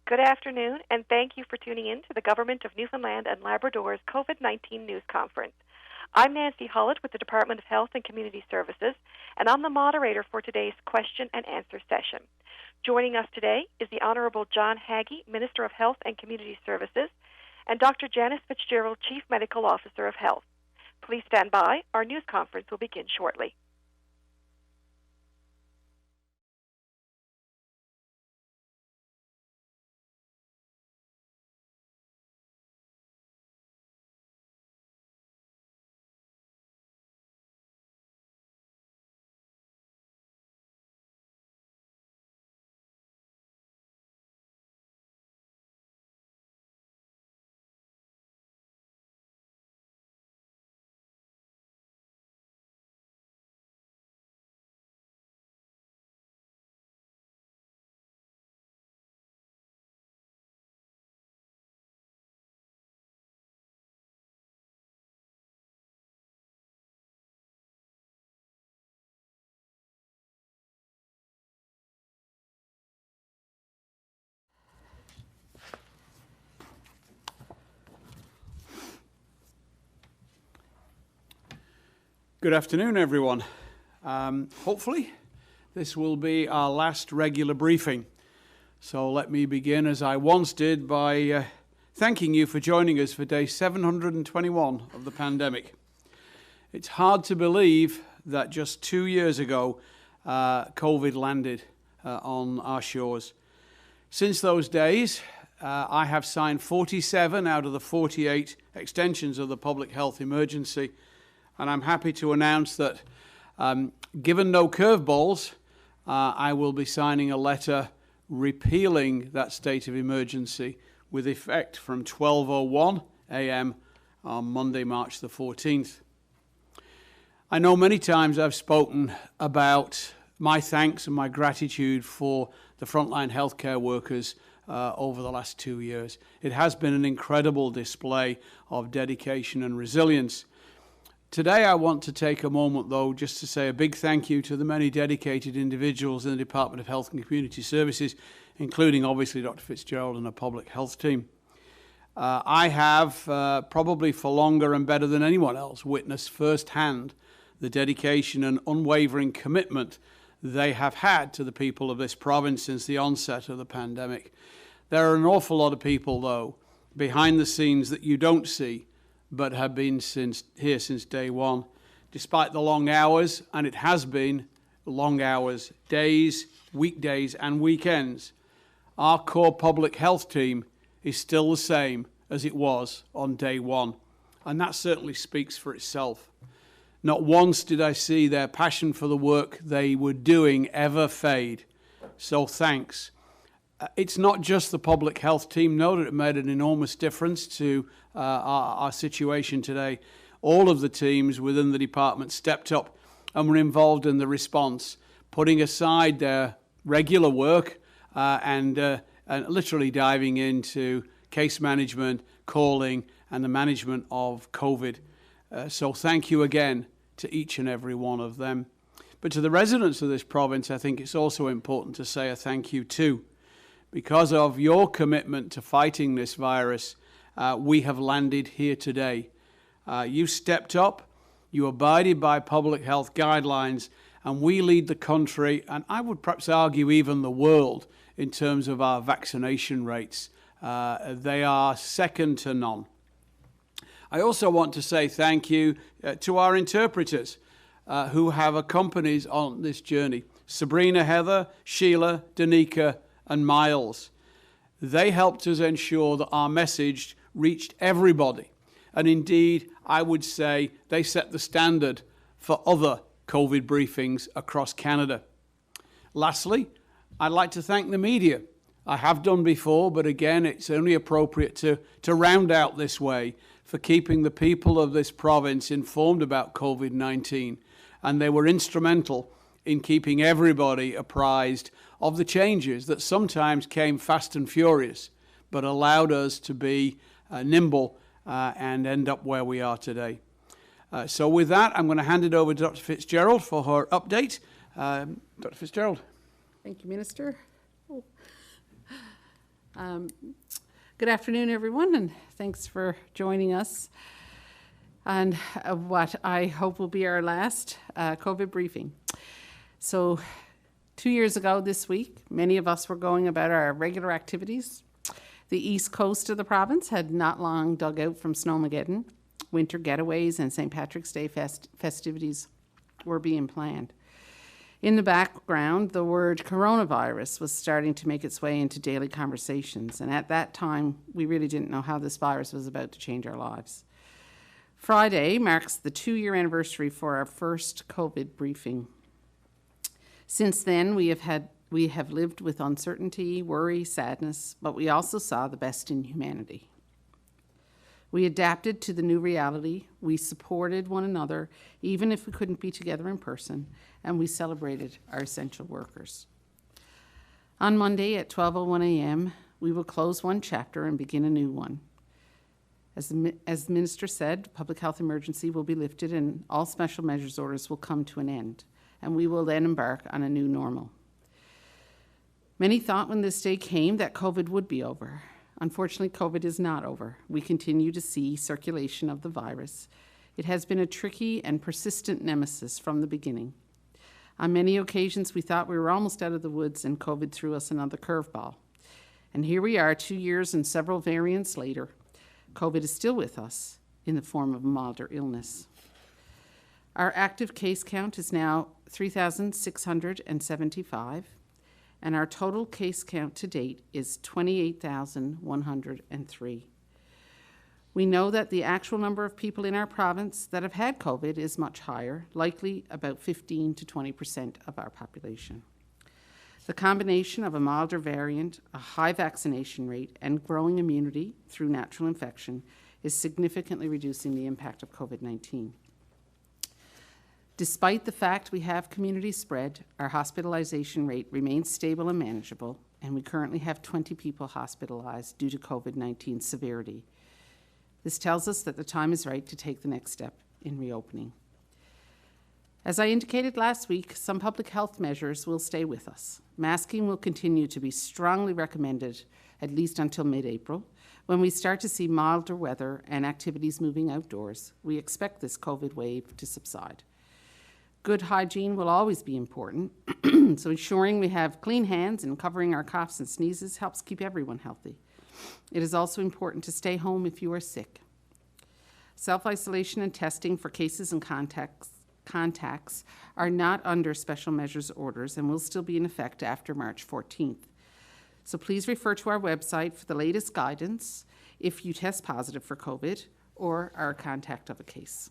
Good afternoon, and thank you for tuning in to the Government of Newfoundland and Labrador's COVID-19 News Conference. I'm Nancy Hullett with the Department of Health and Community Services, and I'm the moderator for today's question and answer session. Joining us today is the Honourable John Haggie, Minister of Health and Community Services, and Dr. Janice Fitzgerald, Chief Medical Officer of Health. Please stand by. Our news conference will begin shortly. Good afternoon, everyone. Hopefully, this will be our last regular briefing. So let me begin, as I once did, by thanking you for joining us for day 721 of the pandemic. It's hard to believe that just 2 years ago, COVID landed on our shores. Since those days, I have signed 47 out of the 48 extensions of the public health emergency. And I'm happy to announce that, given no curveballs, I will be signing a letter repealing that state of emergency with effect from 12:01 a.m. on Monday, March the 14th. I know many times I've spoken about my thanks and my gratitude for the frontline healthcare workers over the last 2 years. It has been an incredible display of dedication and resilience. Today I want to take a moment, though, just to say a big thank you to the many dedicated individuals in the Department of Health and Community Services, including obviously Dr. Fitzgerald and a public health team. I have, probably for longer and better than anyone else, witnessed firsthand the dedication and unwavering commitment they have had to the people of this province since the onset of the pandemic. There are an awful lot of people, though, behind the scenes that you don't see, but have been here since day one. Despite the long hours, and it has been long hours, days, weekdays and weekends, our core public health team is still the same as it was on day one. And that certainly speaks for itself. Not once did I see their passion for the work they were doing ever fade. So thanks. It's not just the public health team. Know that it made an enormous difference to our situation today. All of the teams within the department stepped up and were involved in the response, putting aside their regular work and literally diving into case management, calling, and the management of COVID. So thank you again to each and every one of them. But to the residents of this province, I think it's also important to say a thank you too. Because of your commitment to fighting this virus, we have landed here today. You stepped up, you abided by public health guidelines, and we lead the country, and I would perhaps argue even the world, in terms of our vaccination rates. They are second to none. I also want to say thank you to our interpreters who have accompanied us on this journey. Sabrina, Heather, Sheila, Danica, and Miles. They helped us ensure that our message reached everybody. And indeed, I would say they set the standard for other COVID briefings across Canada. Lastly, I'd like to thank the media. I have done before, but again, it's only appropriate to round out this way for keeping the people of this province informed about COVID-19. And they were instrumental in keeping everybody apprised of the changes that sometimes came fast and furious, but allowed us to be nimble and end up where we are today. So with that, I'm going to hand it over to Dr. Fitzgerald for her update. Dr. Fitzgerald. Thank you, Minister. Good afternoon, everyone, and thanks for joining us on what I hope will be our last COVID briefing. So 2 years ago this week, many of us were going about our regular activities. The east coast of the province had not long dug out from Snowmageddon. Winter getaways and St. Patrick's Day festivities were being planned. In the background, the word coronavirus was starting to make its way into daily conversations, and at that time, we really didn't know how this virus was about to change our lives. Friday marks the 2-year anniversary for our first COVID briefing. Since then, we have lived with uncertainty, worry, sadness, but we also saw the best in humanity. We adapted to the new reality, we supported one another, even if we couldn't be together in person, and we celebrated our essential workers. On Monday at 12:01 a.m., we will close one chapter and begin a new one. As the Minister said, public health emergency will be lifted and all special measures orders will come to an end, and we will then embark on a new normal. Many thought when this day came that COVID would be over. Unfortunately, COVID is not over. We continue to see circulation of the virus. It has been a tricky and persistent nemesis from the beginning. On many occasions, we thought we were almost out of the woods and COVID threw us another curveball. And here we are 2 years and several variants later. COVID is still with us in the form of a milder illness. Our active case count is now 3,675. And our total case count to date is 28,103. We know that the actual number of people in our province that have had COVID is much higher, likely about 15 to 20% of our population. The combination of a milder variant, a high vaccination rate, and growing immunity through natural infection is significantly reducing the impact of COVID-19. Despite the fact we have community spread, our hospitalization rate remains stable and manageable, and we currently have 20 people hospitalized due to COVID-19 severity. This tells us that the time is right to take the next step in reopening. As I indicated last week, some public health measures will stay with us. Masking will continue to be strongly recommended, at least until mid-April. When we start to see milder weather and activities moving outdoors, we expect this COVID wave to subside. Good hygiene will always be important, so ensuring we have clean hands and covering our coughs and sneezes helps keep everyone healthy. It is also important to stay home if you are sick. Self-isolation and testing for cases and contacts are not under special measures orders and will still be in effect after March 14th. So please refer to our website for the latest guidance if you test positive for COVID or are a contact of a case.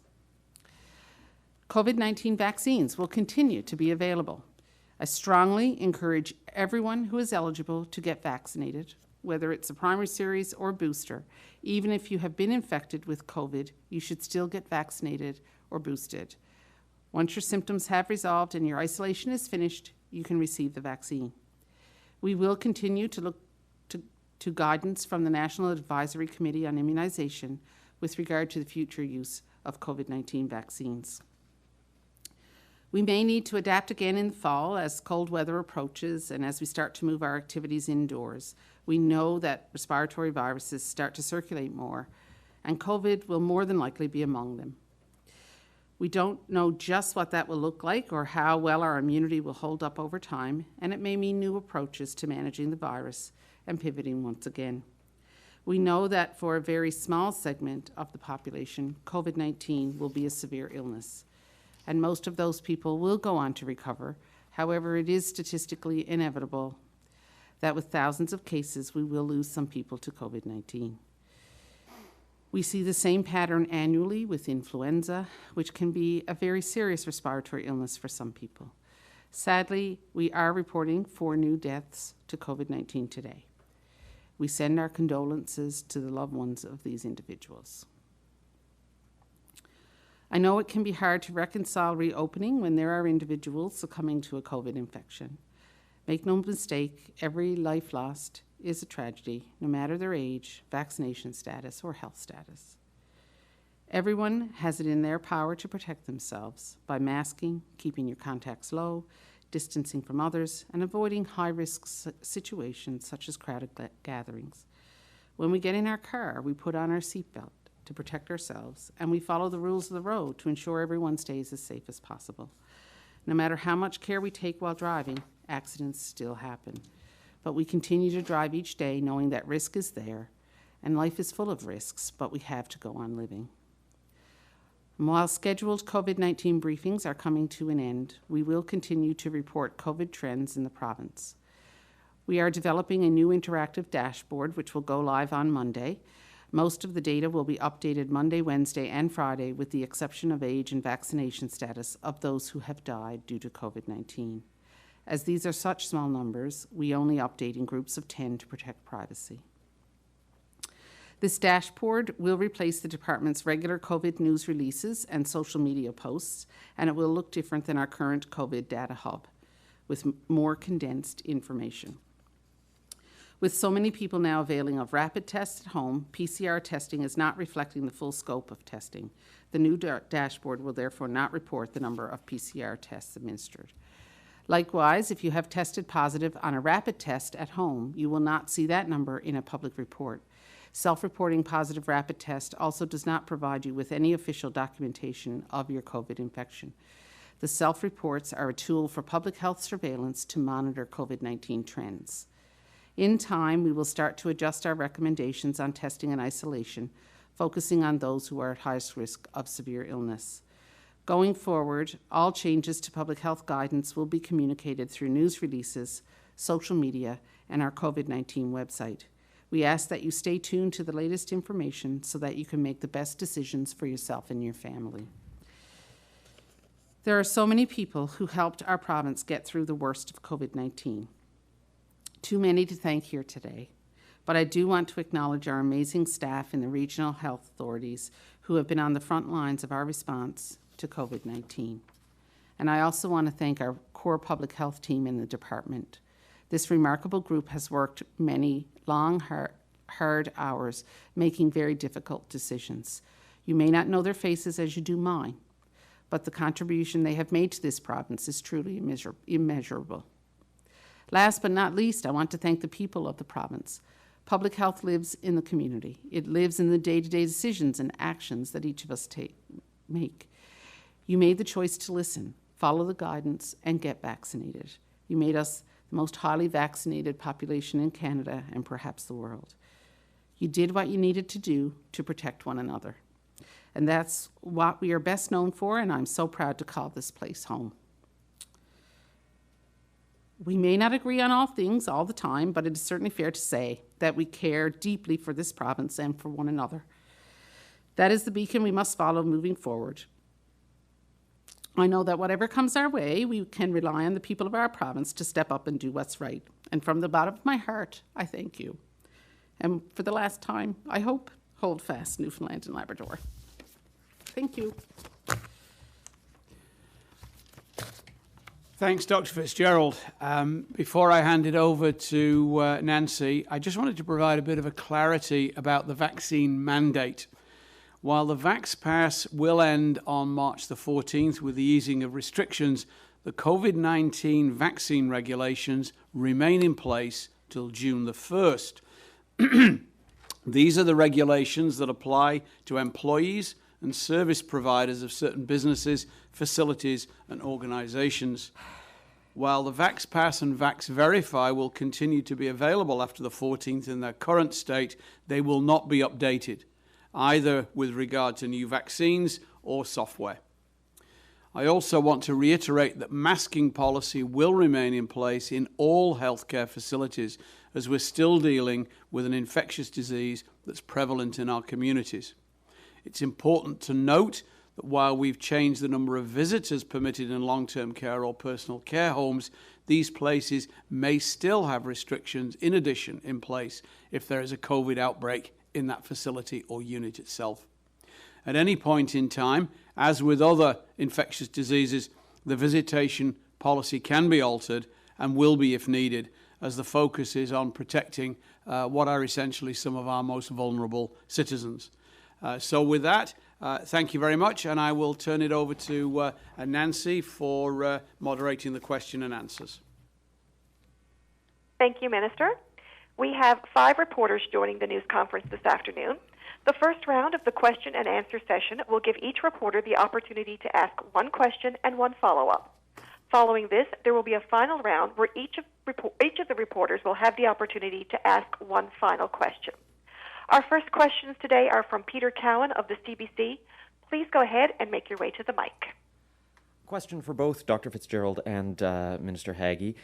COVID-19 vaccines will continue to be available. I strongly encourage everyone who is eligible to get vaccinated, whether it's a primary series or booster. Even if you have been infected with COVID, you should still get vaccinated or boosted. Once your symptoms have resolved and your isolation is finished, you can receive the vaccine. We will continue to look to guidance from the National Advisory Committee on Immunization with regard to the future use of COVID-19 vaccines. We may need to adapt again in the fall as cold weather approaches and as we start to move our activities indoors. We know that respiratory viruses start to circulate more, and COVID will more than likely be among them. We don't know just what that will look like or how well our immunity will hold up over time, and it may mean new approaches to managing the virus and pivoting once again. We know that for a very small segment of the population, COVID-19 will be a severe illness, and most of those people will go on to recover. However, it is statistically inevitable that with thousands of cases, we will lose some people to COVID-19. We see the same pattern annually with influenza, which can be a very serious respiratory illness for some people. Sadly, we are reporting 4 new deaths to COVID-19 today. We send our condolences to the loved ones of these individuals. I know it can be hard to reconcile reopening when there are individuals succumbing to a COVID infection. Make no mistake, every life lost is a tragedy, no matter their age, vaccination status, or health status. Everyone has it in their power to protect themselves by masking, keeping your contacts low, distancing from others, and avoiding high-risk situations such as crowded gatherings. When we get in our car, we put on our seatbelt to protect ourselves, and we follow the rules of the road to ensure everyone stays as safe as possible. No matter how much care we take while driving, accidents still happen. But we continue to drive each day knowing that risk is there, and life is full of risks, but we have to go on living. And while scheduled COVID-19 briefings are coming to an end, we will continue to report COVID trends in the province. We are developing a new interactive dashboard which will go live on Monday. Most of the data will be updated Monday, Wednesday, and Friday, with the exception of age and vaccination status of those who have died due to COVID-19. As these are such small numbers, we only update in groups of 10 to protect privacy. This dashboard will replace the department's regular COVID news releases and social media posts, and it will look different than our current COVID data hub, with more condensed information. With so many people now availing of rapid tests at home, PCR testing is not reflecting the full scope of testing. The new dashboard will therefore not report the number of PCR tests administered. Likewise, if you have tested positive on a rapid test at home, you will not see that number in a public report. Self-reporting positive rapid test also does not provide you with any official documentation of your COVID infection. The self-reports are a tool for public health surveillance to monitor COVID-19 trends. In time, we will start to adjust our recommendations on testing and isolation, focusing on those who are at highest risk of severe illness. Going forward, all changes to public health guidance will be communicated through news releases, social media, and our COVID-19 website. We ask that you stay tuned to the latest information so that you can make the best decisions for yourself and your family. There are so many people who helped our province get through the worst of COVID-19. Too many to thank here today, but I do want to acknowledge our amazing staff in the regional health authorities who have been on the front lines of our response to COVID-19. And I also want to thank our core public health team in the department. This remarkable group has worked many long, hard hours, making very difficult decisions. You may not know their faces as you do mine, but the contribution they have made to this province is truly immeasurable. Last but not least, I want to thank the people of the province. Public health lives in the community. It lives in the day-to-day decisions and actions that each of us make. You made the choice to listen, follow the guidance, and get vaccinated. You made us the most highly vaccinated population in Canada and perhaps the world. You did what you needed to do to protect one another. And that's what we are best known for, and I'm so proud to call this place home. We may not agree on all things all the time, but it is certainly fair to say that we care deeply for this province and for one another. That is the beacon we must follow moving forward. I know that whatever comes our way, we can rely on the people of our province to step up and do what's right. And from the bottom of my heart, I thank you. And for the last time, I hope, hold fast, Newfoundland and Labrador. Thank you. Thanks, Dr. Fitzgerald. Before I hand it over to Nancy, I just wanted to provide a bit of a clarity about the vaccine mandate. While the Vax Pass will end on March the 14th with the easing of restrictions, the COVID-19 vaccine regulations remain in place till June the 1st. These are the regulations that apply to employees and service providers of certain businesses, facilities, and organizations. While the Vax Pass and Vax Verify will continue to be available after the 14th in their current state, they will not be updated, either with regard to new vaccines or software. I also want to reiterate that masking policy will remain in place in all healthcare facilities, as we're still dealing with an infectious disease that's prevalent in our communities. It's important to note that while we've changed the number of visitors permitted in long-term care or personal care homes, these places may still have restrictions in addition in place if there is a COVID outbreak in that facility or unit itself. At any point in time, as with other infectious diseases, the visitation policy can be altered and will be if needed, as the focus is on protecting what are essentially some of our most vulnerable citizens. So with that, thank you very much, and I will turn it over to Nancy for moderating the question and answers. Thank you, Minister. We have 5 reporters joining the news conference this afternoon. The first round of the question and answer session will give each reporter the opportunity to ask one question and one follow-up. Following this, there will be a final round where each of the reporters will have the opportunity to ask one final question. Our first questions today are from Peter Cowan of the CBC. Please go ahead and make your way to the mic. Question for both Dr. Fitzgerald and Minister Haggie.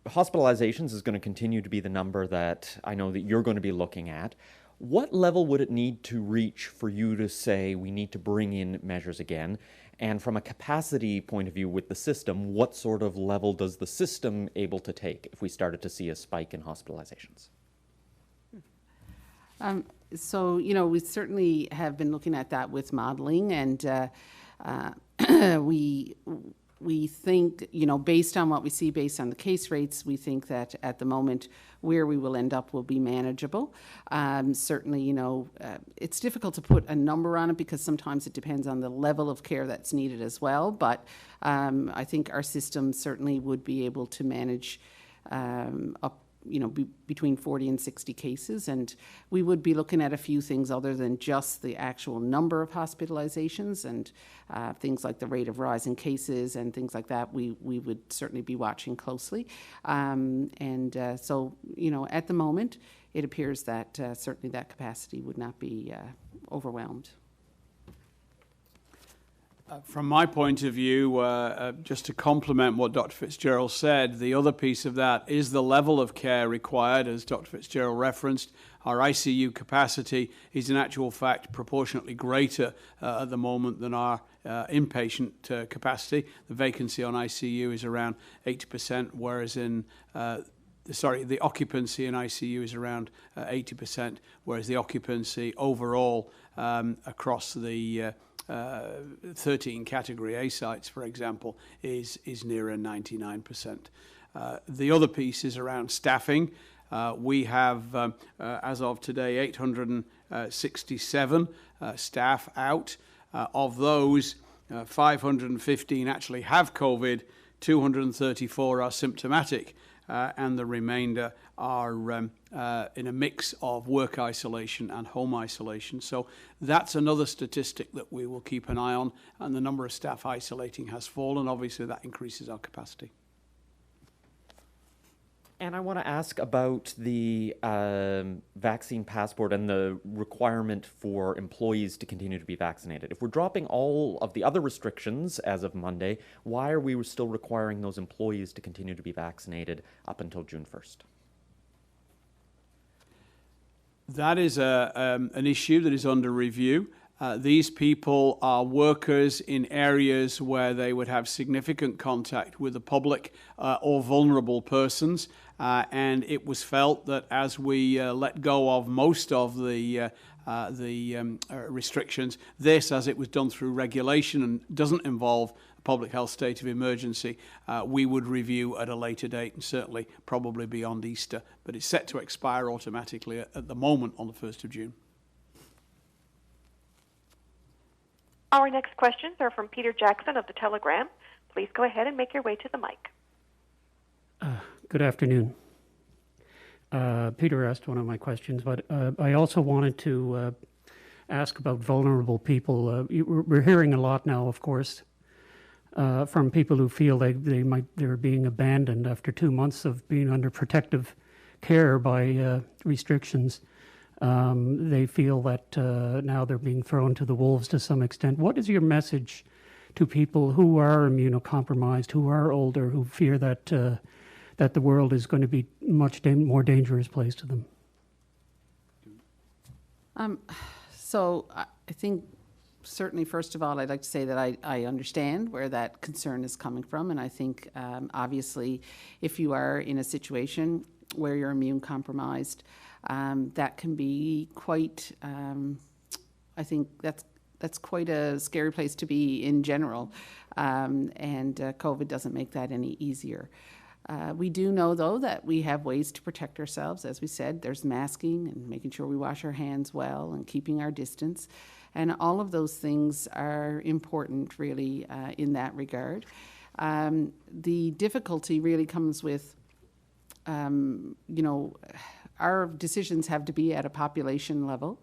Hospitalizations is going to continue to be the number that I know that you're going to be looking at. What level would it need to reach for you to say we need to bring in measures again? And from a capacity point of view with the system, what sort of level does the system able to take if we started to see a spike in hospitalizations? So, we certainly have been looking at that with modeling, and we think, based on what we see, based on the case rates, we think that at the moment where we will end up will be manageable. Certainly, it's difficult to put a number on it because sometimes it depends on the level of care that's needed as well. But I think our system certainly would be able to manage up between 40 and 60 cases, and we would be looking at a few things other than just the actual number of hospitalizations, and things like the rate of rise in cases and things like that we would certainly be watching closely. So at the moment it appears that certainly that capacity would not be overwhelmed. From my point of view, just to complement what Dr. Fitzgerald said, the other piece of that is the level of care required, as Dr. Fitzgerald referenced. Our ICU capacity is in actual fact proportionately greater at the moment than our inpatient capacity. The vacancy on ICU is around 80%, whereas the occupancy in ICU is around 80%, whereas the occupancy overall across the 13 Category A sites, for example, is nearer 99%. The other piece is around staffing. We have, as of today, 867 staff out. Of those, 515 actually have COVID, 234 are symptomatic, and the remainder are in a mix of work isolation and home isolation. So that's another statistic that we will keep an eye on, and the number of staff isolating has fallen. Obviously, that increases our capacity. And I want to ask about the vaccine passport and the requirement for employees to continue to be vaccinated. If we're dropping all of the other restrictions as of Monday, why are we still requiring those employees to continue to be vaccinated up until June 1st? That is an issue that is under review. These people are workers in areas where they would have significant contact with the public or vulnerable persons. And it was felt that as we let go of most of the restrictions, this, as it was done through regulation and doesn't involve a public health state of emergency, we would review at a later date, and certainly probably beyond Easter. But it's set to expire automatically at the moment on the 1st of June. Our next questions are from Peter Jackson of the Telegram. Please go ahead and make your way to the mic. Good afternoon. Peter asked one of my questions, but I also wanted to ask about vulnerable people. We're hearing a lot now, of course, from people who feel they're being abandoned after 2 months of being under protective care by restrictions. They feel that now they're being thrown to the wolves to some extent. What is your message to people who are immunocompromised, who are older, who fear that that the world is going to be a much more dangerous place to them? So I think certainly, first of all, I'd like to say that I understand where that concern is coming from. And I think, obviously, if you are in a situation where you're immune compromised, that can be quite, I think that's quite a scary place to be in general. And COVID doesn't make that any easier. We do know, though, that we have ways to protect ourselves. As we said, there's masking and making sure we wash our hands well and keeping our distance. And all of those things are important, really, in that regard. The difficulty really comes with, our decisions have to be at a population level.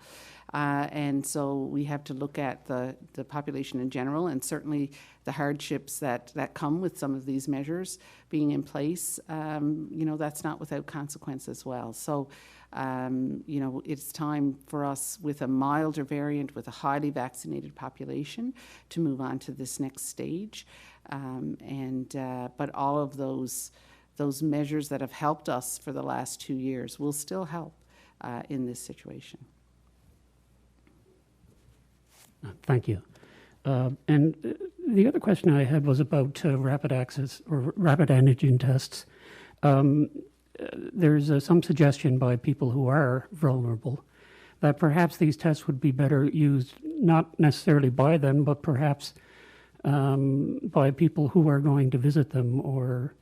And so we have to look at the population in general, and certainly the hardships that come with some of these measures being in place. That's not without consequence as well. So, it's time for us, with a milder variant, with a highly vaccinated population, to move on to this next stage. But all of those measures that have helped us for the last 2 years will still help in this situation. Thank you. And the other question I had was about rapid access or rapid antigen tests. There's some suggestion by people who are vulnerable that perhaps these tests would be better used, not necessarily by them, but perhaps by people who are going to visit them or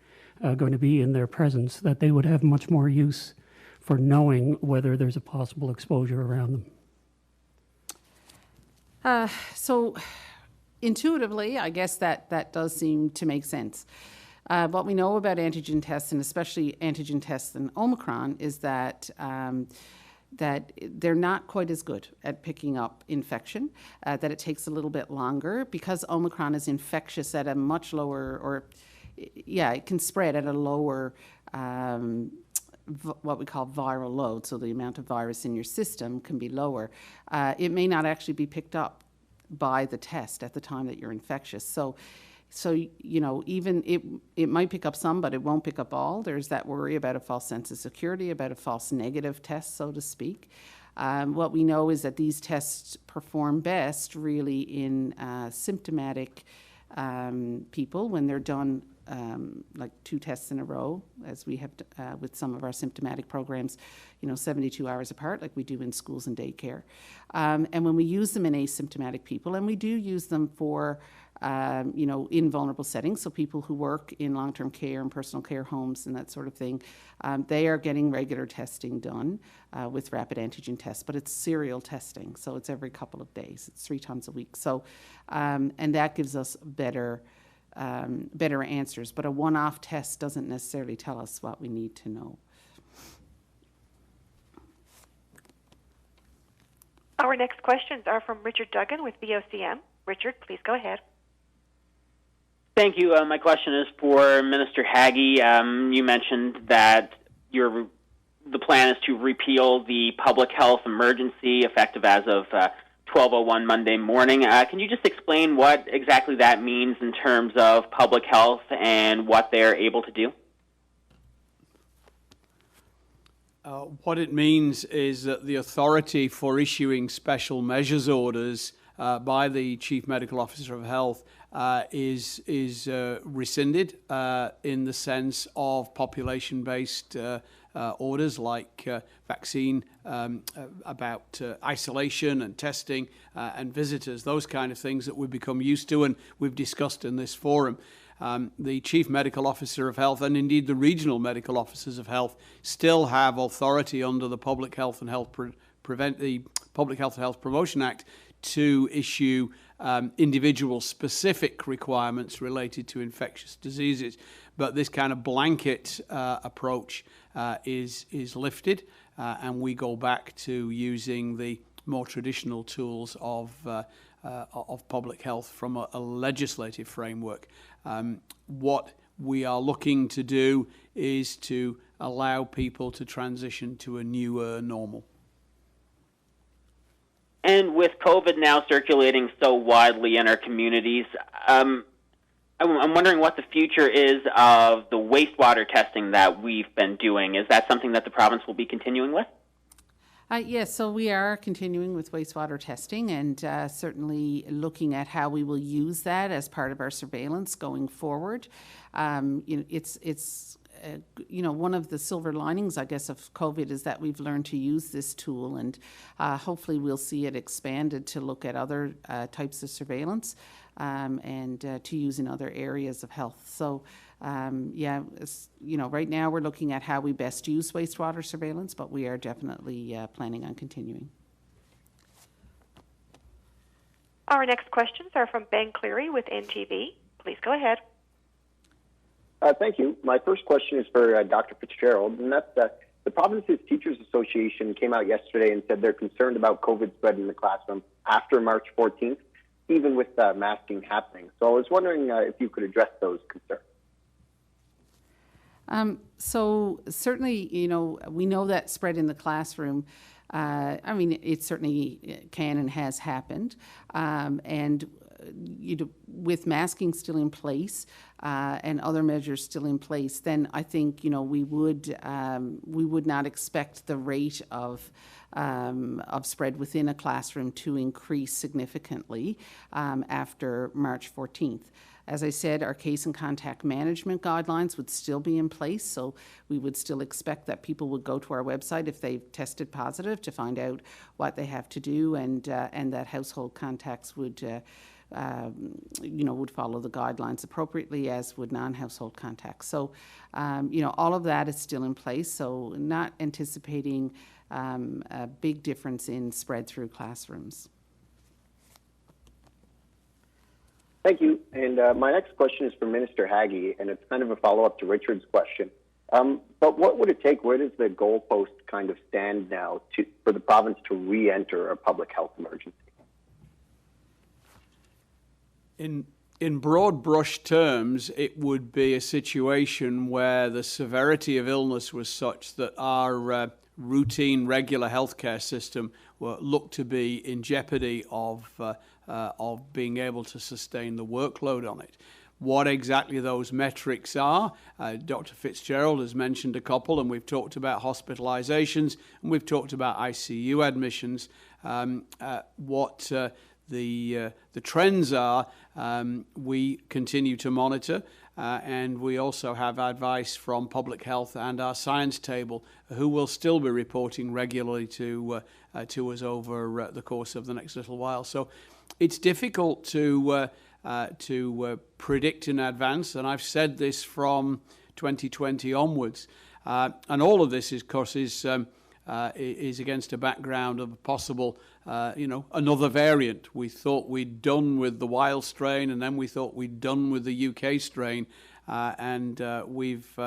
going to be in their presence, that they would have much more use for knowing whether there's a possible exposure around them. So intuitively, I guess that does seem to make sense. What we know about antigen tests, and especially antigen tests in Omicron, is that they're not quite as good at picking up infection, that it takes a little bit longer because Omicron is infectious at a much lower, it can spread at a lower what we call viral load, so the amount of virus in your system can be lower. It may not actually be picked up by the test at the time that you're infectious. So even it might pick up some, but it won't pick up all. There's that worry about a false sense of security, about a false negative test, so to speak. What we know is that these tests perform best really in symptomatic people when they're done like 2 tests in a row, as we have with some of our symptomatic programs, 72 hours apart, like we do in schools and daycare. And when we use them in asymptomatic people, and we do use them for, in vulnerable settings, so people who work in long-term care and personal care homes and that sort of thing, they are getting regular testing done with rapid antigen tests, but it's serial testing, so it's every couple of days. It's 3 times a week. So, and that gives us better answers, but a one-off test doesn't necessarily tell us what we need to know. Our next questions are from Richard Duggan with VOCM. Richard, please go ahead. Thank you. My question is for Minister Haggie. You mentioned that the plan is to repeal the public health emergency effective as of 12:01 Monday morning. Can you just explain what exactly that means in terms of public health and what they're able to do? What it means is that the authority for issuing special measures orders by the Chief Medical Officer of Health is rescinded in the sense of population-based orders like vaccine, about isolation and testing and visitors, those kind of things that we've become used to and we've discussed in this forum. The Chief Medical Officer of Health and indeed the Regional Medical Officers of Health still have authority under the Public Health and Health Promotion Act to issue individual specific requirements related to infectious diseases. But this kind of blanket approach is lifted, and we go back to using the more traditional tools of public health from a legislative framework. What we are looking to do is to allow people to transition to a newer normal. And with COVID now circulating so widely in our communities, I'm wondering what the future is of the wastewater testing that we've been doing. Is that something that the province will be continuing with? Yes, so we are continuing with wastewater testing and certainly looking at how we will use that as part of our surveillance going forward. It's one of the silver linings, I guess, of COVID is that we've learned to use this tool, and hopefully we'll see it expanded to look at other types of surveillance. and to use in other areas of health. So, right now we're looking at how we best use wastewater surveillance, but we are definitely planning on continuing. Our next questions are from Ben Cleary with NTV. Please go ahead. Thank you. My first question is for Dr. Fitzgerald, and that's the Province's Teachers Association came out yesterday and said they're concerned about COVID spread in the classroom after March 14th, even with masking happening. So I was wondering if you could address those concerns. So certainly, we know that spread in the classroom. It certainly can and has happened. With masking still in place and other measures still in place, then I think we would not expect the rate of spread within a classroom to increase significantly after March 14th. As I said, our case and contact management guidelines would still be in place, so we would still expect that people would go to our website if they've tested positive to find out what they have to do, and that household contacts would follow the guidelines appropriately, as would non-household contacts. So, all of that is still in place, so not anticipating a big difference in spread through classrooms. Thank you. And my next question is for Minister Haggie, and it's kind of a follow-up to Richard's question. But what would it take? Where does the goalpost kind of stand now for the province to re-enter a public health emergency? In broad brush terms, it would be a situation where the severity of illness was such that our routine, regular healthcare system looked to be in jeopardy of being able to sustain the workload on it. What exactly those metrics are, Dr. Fitzgerald has mentioned a couple, and we've talked about hospitalizations, and we've talked about ICU admissions. What the trends are, we continue to monitor, and we also have advice from Public Health and our science table, who will still be reporting regularly to us over the course of the next little while. So it's difficult to predict in advance, and I've said this from 2020 onwards. And all of this, of course, is against a background of a possible, another variant. We thought we'd done with the wild strain, and then we thought we'd done with the UK strain, and we've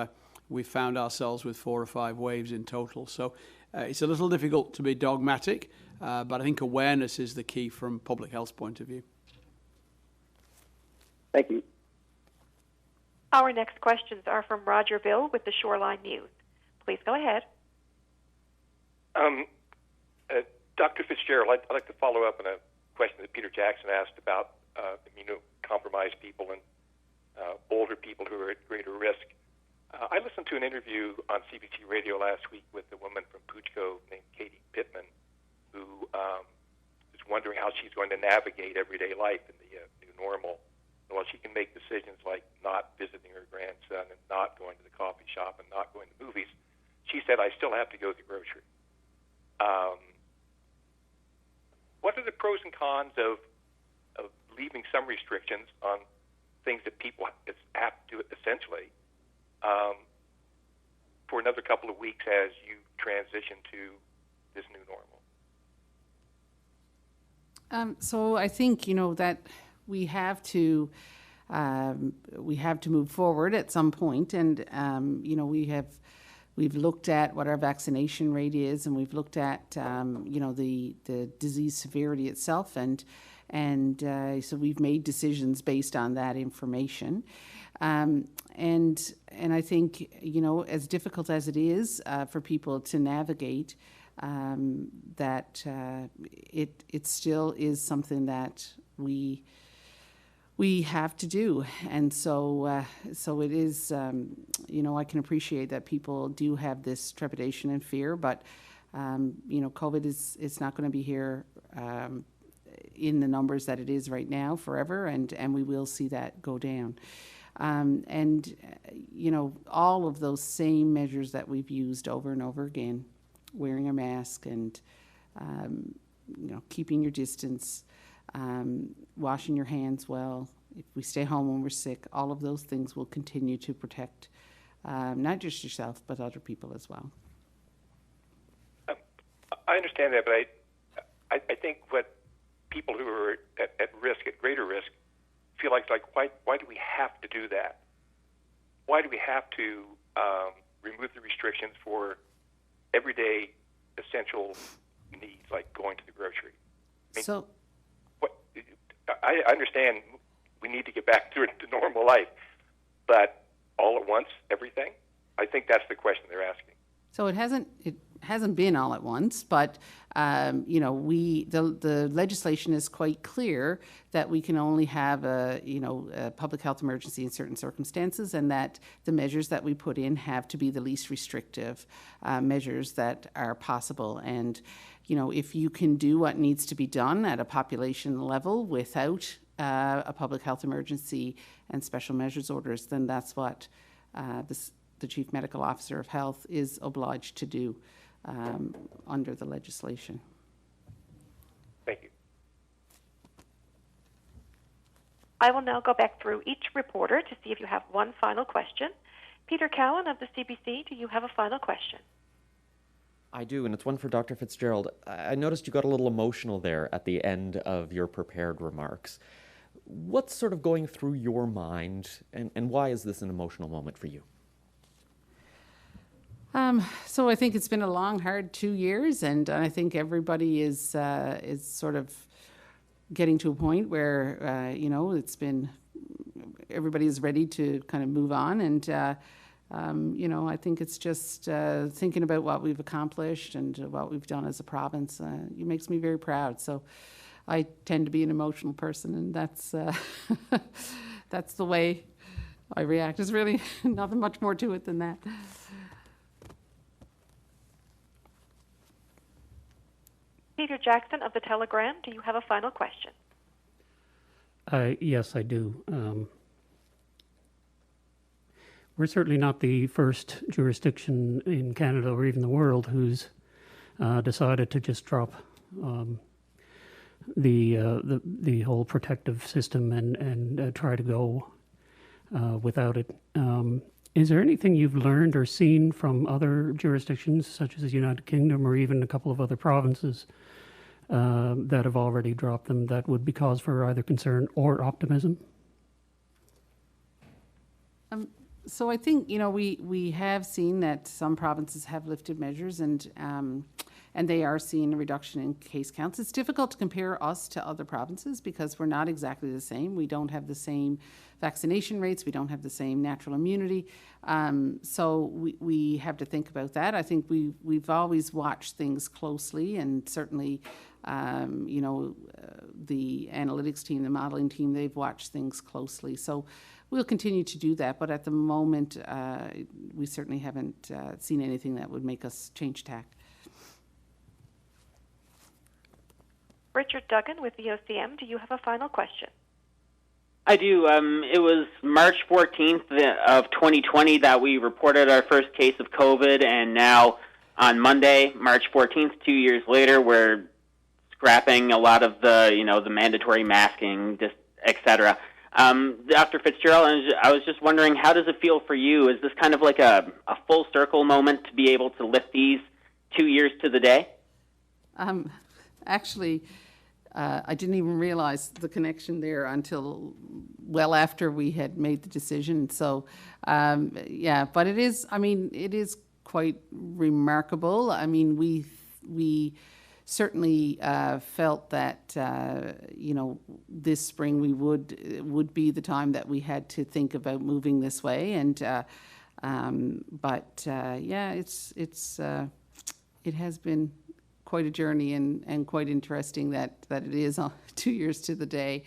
found ourselves with 4 or 5 waves in total. So it's a little difficult to be dogmatic, but I think awareness is the key from public health's point of view. Thank you. Our next questions are from Roger Bill with the Shoreline News. Please go ahead. Dr. Fitzgerald, I'd like to follow up on a question that Peter Jackson asked about immunocompromised people and older people who are at greater risk. I listened to an interview on CBC Radio last week with a woman from Puchco named Katie Pittman, who is wondering how she's going to navigate everyday life in the new normal. And while she can make decisions like not visiting her grandson and not going to the coffee shop and not going to movies, she said, I still have to go to the grocery. What are the pros and cons of leaving some restrictions on things that people have to do essentially for another couple of weeks as you transition to this new normal? So I think that we have to move forward at some point, and we've looked at what our vaccination rate is, and we've looked at the disease severity itself, and so we've made decisions based on that information. And I think as difficult as it is for people to navigate, that it still is something that we have to do, and so it is. I can appreciate that people do have this trepidation and fear, but COVID is not going to be here in the numbers that it is right now forever, and we will see that go down. All of those same measures that we've used over and over again, wearing a mask and keeping your distance, washing your hands well, if we stay home when we're sick, all of those things will continue to protect not just yourself, but other people as well. I understand that, but I think what people who are at risk, at greater risk, feel like why do we have to do that? Why do we have to remove the restrictions for everyday essential needs like going to the grocery? I understand we need to get back to normal life, but all at once, everything? I think that's the question they're asking. So it hasn't been all at once, but the legislation is quite clear that we can only have a public health emergency in certain circumstances, and that the measures that we put in have to be the least restrictive measures that are possible. And if you can do what needs to be done at a population level without a public health emergency and special measures orders, then that's what the Chief Medical Officer of Health is obliged to do under the legislation. Thank you. I will now go back through each reporter to see if you have one final question. Peter Cowan of the CBC, do you have a final question? I do, and it's one for Dr. Fitzgerald. I noticed you got a little emotional there at the end of your prepared remarks. What's sort of going through your mind, and why is this an emotional moment for you? So I think it's been a long, hard 2 years, and I think everybody is sort of getting to a point where it's been, everybody is ready to kind of move on, and I think it's just thinking about what we've accomplished and what we've done as a province. It makes me very proud. So I tend to be an emotional person, and that's that's the way I react. There's really nothing much more to it than that. Peter Jackson of the Telegram, do you have a final question? Yes, I do. We're certainly not the first jurisdiction in Canada or even the world who's decided to just drop the whole protective system and try to go without it. Is there anything you've learned or seen from other jurisdictions, such as the United Kingdom or even a couple of other provinces that have already dropped them, that would be cause for either concern or optimism? So I think we have seen that some provinces have lifted measures, and they are seeing a reduction in case counts. It's difficult to compare us to other provinces because we're not exactly the same. We don't have the same vaccination rates. We don't have the same natural immunity. So we have to think about that. I think we've always watched things closely, and certainly the analytics team, the modeling team, they've watched things closely. So we'll continue to do that, but at the moment, we certainly haven't seen anything that would make us change tack. Richard Duggan with the OCM, do you have a final question? I do. It was March 14th of 2020 that we reported our first case of COVID, and now on Monday, March 14th, 2 years later, we're scrapping a lot of the mandatory masking, et cetera. Dr. Fitzgerald, I was just wondering, how does it feel for you? Is this kind of like a full circle moment to be able to lift these 2 years to the day? Actually, I didn't even realize the connection there until well after we had made the decision. So, but it is quite remarkable. I mean, we certainly felt that this spring we would be the time that we had to think about moving this way, and it has been quite a journey and quite interesting that it is 2 years to the day,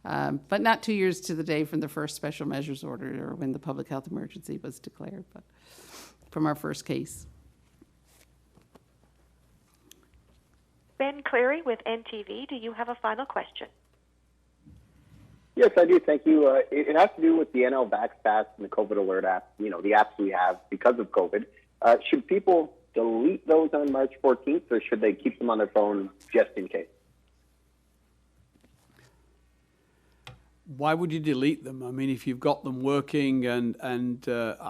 but not 2 years to the day from the first special measures order or when the public health emergency was declared, but from our first case. Ben Cleary with NTV, do you have a final question? Yes, I do. Thank you. It has to do with the NL VaxPass and the COVID Alert app, the apps we have because of COVID. Should people delete those on March 14th, or should they keep them on their phone just in case? why would you delete them? I mean, if you've got them working, and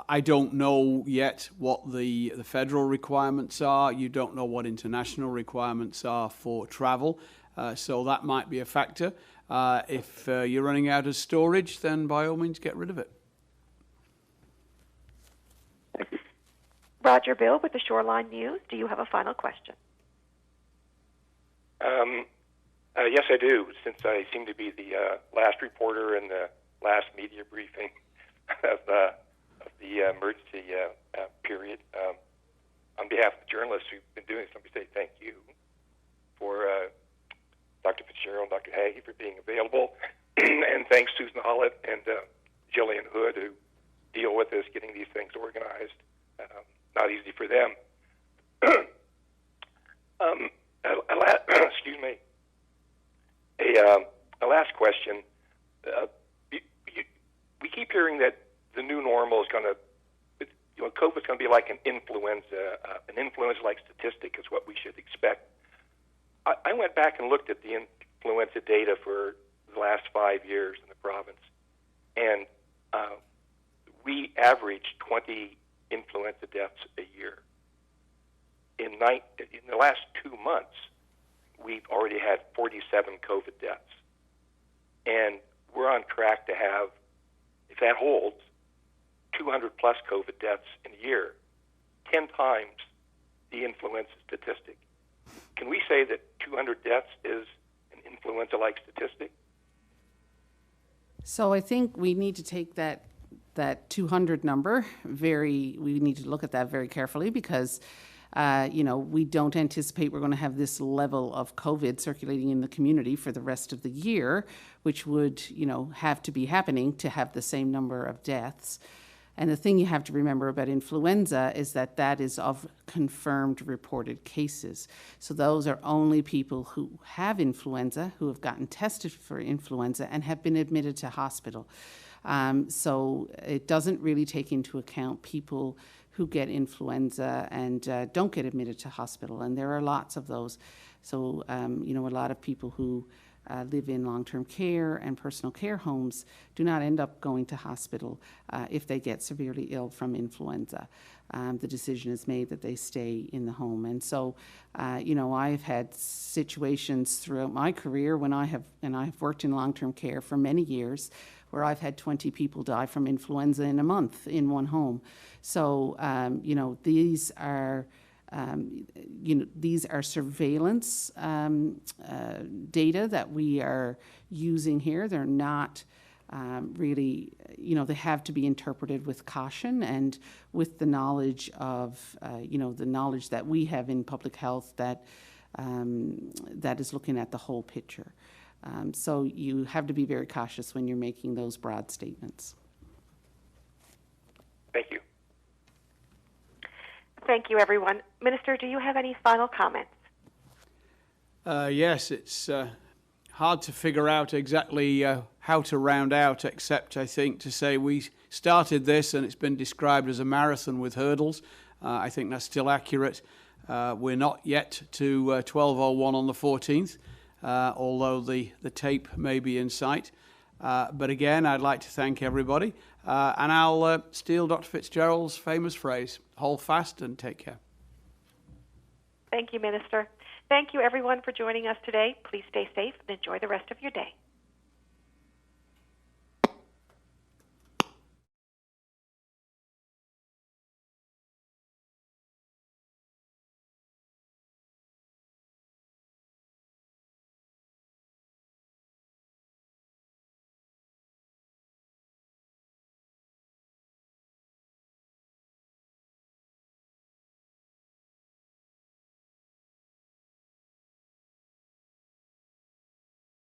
I don't know yet what the federal requirements are. You don't know what international requirements are for travel, so that might be a factor. If you're running out of storage, then by all means get rid of it. Roger Bill with the Shoreline News. Do you have a final question? Yes, I do, since I seem to be the last reporter in the last media briefing of the emergency period. On behalf of the journalists who've been doing this, let me say thank you for Dr. Fitzgerald and Dr. Haggie for being available, and thanks Susan Hollett and Jillian Hood, who deal with us getting these things organized. Not easy for them. Excuse me. A last question. We keep hearing that the new normal is going to, COVID's going to be like an influenza-like statistic is what we should expect. I went back and looked at the influenza data for the last 5 years in the province, and we averaged 20 influenza deaths a year. In the last 2 months, we've already had 47 COVID deaths. And we're on track to have, if that holds, 200 plus COVID deaths in a year, 10 times the influenza statistic. Can we say that 200 deaths is an influenza-like statistic? So I think we need to take that 200 number we need to look at that very carefully, because we don't anticipate we're going to have this level of COVID circulating in the community for the rest of the year, which would, have to be happening to have the same number of deaths. And the thing you have to remember about influenza is that is of confirmed reported cases. So those are only people who have influenza, who have gotten tested for influenza and have been admitted to hospital. So it doesn't really take into account people who get influenza and don't get admitted to hospital, and there are lots of those. So, a lot of people who live in long-term care and personal care homes do not end up going to hospital if they get severely ill from influenza. The decision is made that they stay in the home. And so, I've had situations throughout my career when I've worked in long-term care for many years, where I've had 20 people die from influenza in a month in one home. So, these are surveillance data that we are using here. They're not really, they have to be interpreted with caution and with the knowledge of, the knowledge that we have in public health that is looking at the whole picture. So you have to be very cautious when you're making those broad statements. Thank you. Thank you, everyone. Minister, do you have any final comments? Yes, it's hard to figure out exactly how to round out, except I think to say we started this and it's been described as a marathon with hurdles. I think that's still accurate. We're not yet to 12:01 on the 14th. Although the tape may be in sight. But again, I'd like to thank everybody. And I'll steal Dr. Fitzgerald's famous phrase, hold fast and take care. Thank you, Minister. Thank you, everyone, for joining us today. Please stay safe and enjoy the rest of your day.